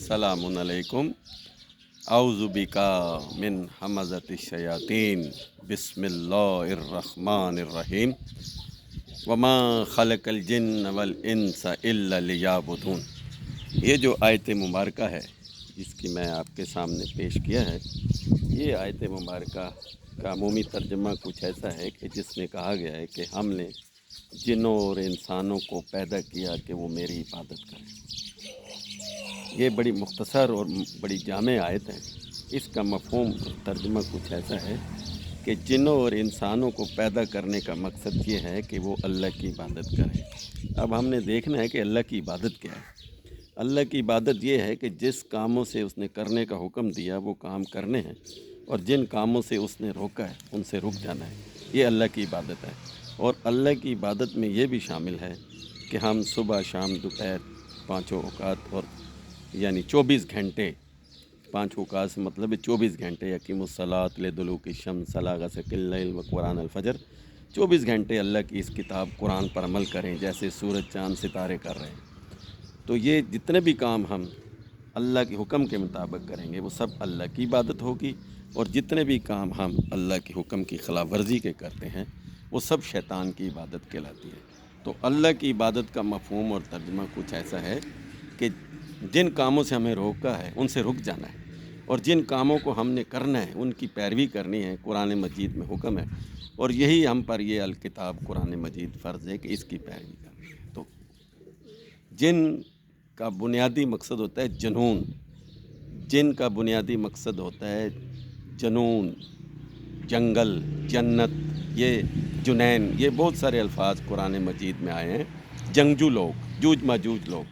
सलामुन अलैकुम। औज़ु बिका मिन हमज़तिश शयातीन, बिस्मिल्लाहिर्रहमानिर्रहीम। वमा खलक़ल जिन्न वल इंसा इल्ला लियाबुदून। ये जो आयत मुबारका है जिसकी मैं आपके सामने पेश किया है, ये आयत मुबारका का अमूमी तर्जुमा कुछ ऐसा है कि जिसमें कहा गया है कि हमने जिन्नों और इंसानों को पैदा किया कि वो मेरी इबादत करें। ये बड़ी मुख्तसर और बड़ी जामे आयत है। इसका मफ़हूम तर्जुमा कुछ ऐसा है कि जिन्नों और इंसानों को पैदा करने का मकसद ये है कि वो अल्लाह की इबादत करें। अब हमने देखना है कि अल्लाह की इबादत क्या है। अल्लाह की इबादत ये है कि जिस कामों से उसने करने का हुक्म दिया वो काम करने हैं, और जिन कामों से उसने रोका है उनसे रुक जाना है। ये अल्लाह की इबादत है। और अल्लाह की इबादत में ये भी शामिल है कि हम सुबह शाम दोपहर पाँचों औकात, और यानी 24 घंटे, 5 औकात से मतलब है 24 घंटे, यकीमुस्सलात लिदुलूकी शम्स सला गसकिल लैल व कुरान अल-फजर, 24 घंटे अल्लाह की इस किताब कुरान पर अमल करें जैसे सूरज चाँद सितारे कर रहे हैं। तो ये जितने भी काम हम अल्लाह के हुक्म के मुताबिक करेंगे वो सब अल्लाह की इबादत होगी, और जितने भी काम हम अल्लाह के हुक्म की खिलाफ वर्जी के करते हैं वो सब शैतान की इबादत कहलाती है। तो अल्लाह की इबादत का मफ़हूम और तर्जुमा कुछ ऐसा है कि जिन कामों से हमें रोका है उनसे रुक जाना है, और जिन कामों को हमने करना है उनकी पैरवी करनी है। कुरान मजीद में हुक्म है, और यही हम पर ये अल किताब कुरान मजीद फ़र्ज़ है कि इसकी पैरवी करनी है। तो जिन का बुनियादी मकसद होता है जुनून, जिन का बुनियादी मकसद होता है जुनून, जंगल, जन्नत, ये जुनैन, ये बहुत सारे अल्फाज कुरान मजीद में आए हैं। जंगजू लोग, जूझ माजूज लोग,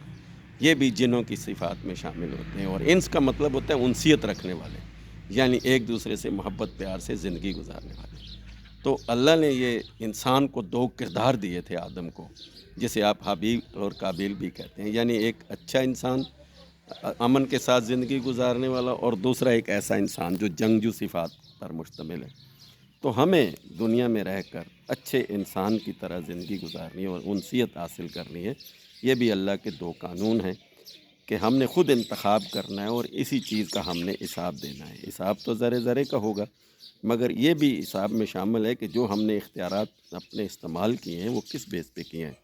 ये भी जिनों की सिफ़ात में शामिल होते हैं। और इंस का मतलब होता है उनसियत रखने वाले, यानी एक दूसरे से मोहब्बत प्यार से ज़िंदगी गुजारने वाले। तो अल्लाह ने ये इंसान को 2 किरदार दिए थे आदम को, जिसे आप हाबील और काबिल भी कहते हैं, यानी एक अच्छा इंसान अमन के साथ ज़िंदगी गुजारने वाला, और दूसरा एक ऐसा इंसान जो जंगजू सिफ़ात पर मुश्तमिल है। तो हमें दुनिया में रहकर अच्छे इंसान की तरह ज़िंदगी गुजारनी है और उनसियत हासिल करनी है। ये भी अल्लाह के 2 कानून हैं कि हमने ख़ुद इंतखाब करना है और इसी चीज़ का हमने हिसाब देना है। हिसाब तो ज़रे ज़रे का होगा, मगर ये भी हिसाब में शामिल है कि जो हमने इख्तियारात अपने इस्तेमाल किए हैं वो किस बेस पे किए हैं।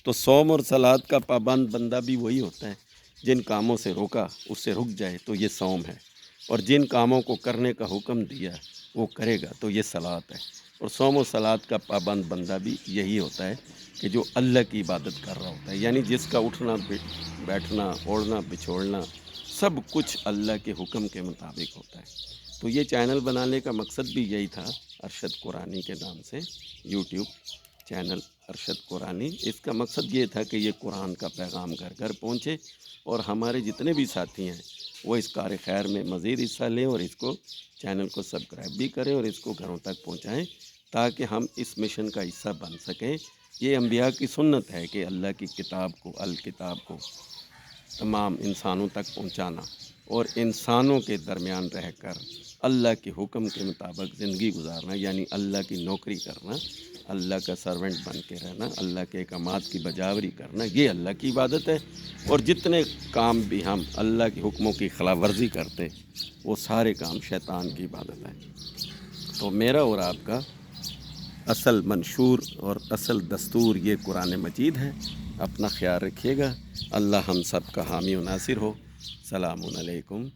तो सौम और सलात का पाबंद बंदा भी वही होता है, जिन कामों से रोका उससे रुक जाए तो ये सौम है, और जिन कामों को करने का हुक्म दिया वो करेगा तो ये सलात है। और सौम और सलात का पाबंद बंदा भी यही होता है कि जो अल्लाह की इबादत कर रहा होता है, यानी जिसका उठना बैठना, ओढ़ना बिछोड़ना सब कुछ अल्लाह के हुक्म के मुताबिक होता है। तो ये चैनल बनाने का मकसद भी यही था, अरशद कुरानी के नाम से यूट्यूब चैनल अरशद कुरानी। इसका मकसद ये था कि ये कुरान का पैगाम घर घर पहुँचे, और हमारे जितने भी साथी हैं वो इस कार खैर में मज़ीद हिस्सा लें, और इसको चैनल को सब्सक्राइब भी करें और इसको घरों तक पहुँचाएँ, ताकि हम इस मिशन का हिस्सा बन सकें। ये अंबिया की सुन्नत है कि अल्लाह की किताब को, अल किताब को तमाम इंसानों तक पहुँचाना, और इंसानों के दरमियान रहकर अल्लाह के हुक्म के मुताबिक ज़िंदगी गुजारना, यानी अल्लाह की नौकरी करना, अल्लाह का सर्वेंट बन के रहना, अल्लाह के अहकामात की बजावरी करना, ये अल्लाह की इबादत है। और जितने काम भी हम अल्लाह के हुक्मों की खिलाफ वर्जी करते वो सारे काम शैतान की इबादत है। तो मेरा और आपका असल मंशूर और असल दस्तूर ये कुरान मजीद है। अपना ख्याल रखिएगा। अल्लाह हम सब का हामी व नासिर हो। सलामुन अलैकुम।